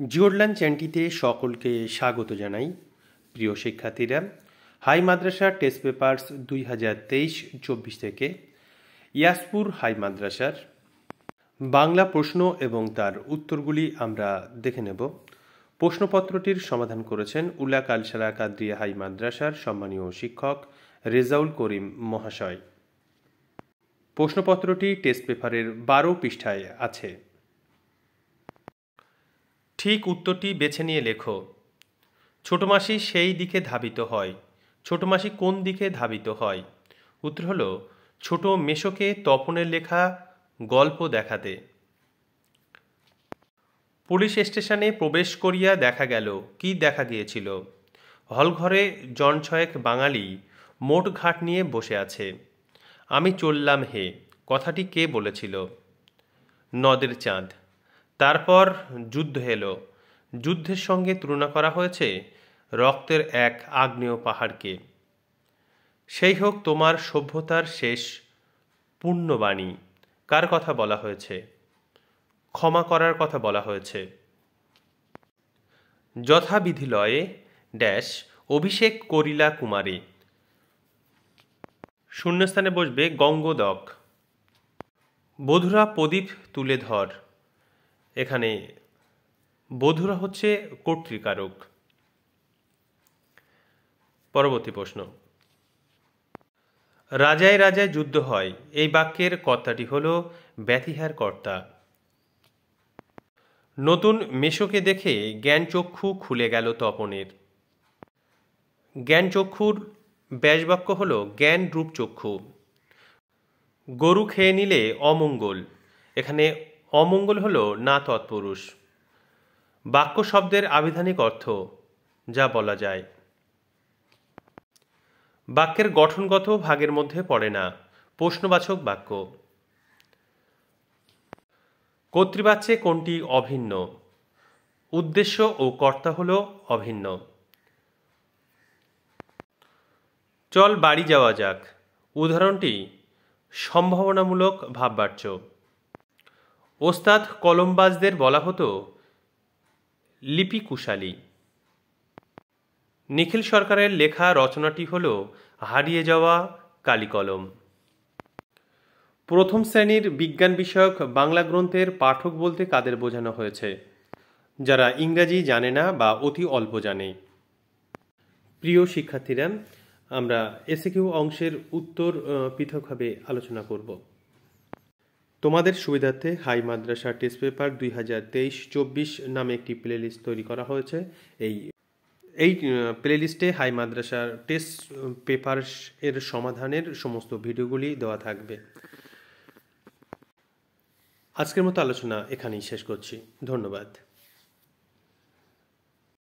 জিওরল্যান্ড চ্যানেলটিতে সকলকে স্বাগত জানাই। প্রিয় শিক্ষার্থীরা, হাই মাদ্রাসা টেস্ট পেপার্স 2023-24 থেকে ইয়াসপুর হাই মাদ্রাসার বাংলা প্রশ্ন এবং তার উত্তরগুলি আমরা দেখে নেব। প্রশ্নপত্রটির সমাধান করেছেন উলা কালসারা কাদরিয়া হাই মাদ্রাসার সম্মানীয় শিক্ষক রেজাউল করিম মহাশয়। প্রশ্নপত্রটি টেস্ট পেপারের 12 পৃষ্ঠায় আছে। ঠিক উত্তরটি বেছে নিয়ে লেখো। ছোট মাসি সেই দিকে ধাবিত হয়। ছোট মাসি কোন দিকে ধাবিত হয়? উত্তর হলো ছোট মেশোকে তপনের লেখা গল্প দেখাতে। পুলিশ স্টেশনে প্রবেশ করিয়া দেখা গেল। কি দেখা গিয়েছিল? হলঘরে জন ছয়েক বাঙালি মোট ঘাট নিয়ে বসে আছে। আমি চললাম হে, কথাটি কে বলেছিল? নদের চাঁদ। তারপর যুদ্ধ এলো। যুদ্ধের সঙ্গে তুলনা করা হয়েছে রক্তের এক আগ্নেয় পাহাড়কে। সেই হোক তোমার সভ্যতার শেষ পুণ্যবাণী। কার কথা বলা হয়েছে? ক্ষমা করার কথা বলা হয়েছে। যথাবিধি লয়ে ড্যাশ অভিষেক করিলা কুমারী। শূন্যস্থানে বসবে গঙ্গোদক। বধুরা প্রদীপ তুলে ধর। এখানে বধুরা হচ্ছে কর্তৃকারক। পরবর্তী প্রশ্ন। রাজায় রাজায় যুদ্ধ হয়, এই বাক্যের কর্তাটি হল ব্যতিহার কর্তা। নতুন মেশোকে দেখে জ্ঞানচক্ষু খুলে গেল তপনের। জ্ঞানচক্ষুর ব্যাসবাক্য হল জ্ঞান রূপ চক্ষু। গরু খেয়ে নিলে অমঙ্গল, এখানে অমঙ্গল হল না তৎপুরুষ। বাক্য শব্দের আবিধানিক অর্থ যা বলা যায়। বাক্যের গঠনগত ভাগের মধ্যে পড়ে না, প্রশ্নবাচক বাক্য। কর্তৃবাচ্যে কোনটি অভিন্ন? উদ্দেশ্য ও কর্তা হল অভিন্ন। চল বাড়ি যাওয়া যাক, উদাহরণটি সম্ভাবনামূলক ভাববাচ্য। ওস্তাদ কলমবাজদের বলা হতো লিপিকুশালী। নিখিল সরকারের লেখা রচনাটি হল হারিয়ে যাওয়া কালিকলম। প্রথম শ্রেণীর বিজ্ঞান বিষয়ক বাংলা গ্রন্থের পাঠক বলতে কাদের বোঝানো হয়েছে? যারা ইংরাজি জানে না বা অতি অল্প জানে। প্রিয় শিক্ষার্থীরা, আমরা এসএকিউ অংশের উত্তর পৃথকভাবে আলোচনা করব। তোমাদের সুবিধার্থে হাই মাদ্রাসা টেস্ট পেপার 2023-24 নামে একটি প্লেলিস্ট তৈরি করা হয়েছে। এই প্লেলিস্টে হাই মাদ্রাসার টেস্ট পেপার এর সমাধানের সমস্ত ভিডিওগুলি দেওয়া থাকবে। আজকের মতো আলোচনা এখানেই শেষ করছি। ধন্যবাদ।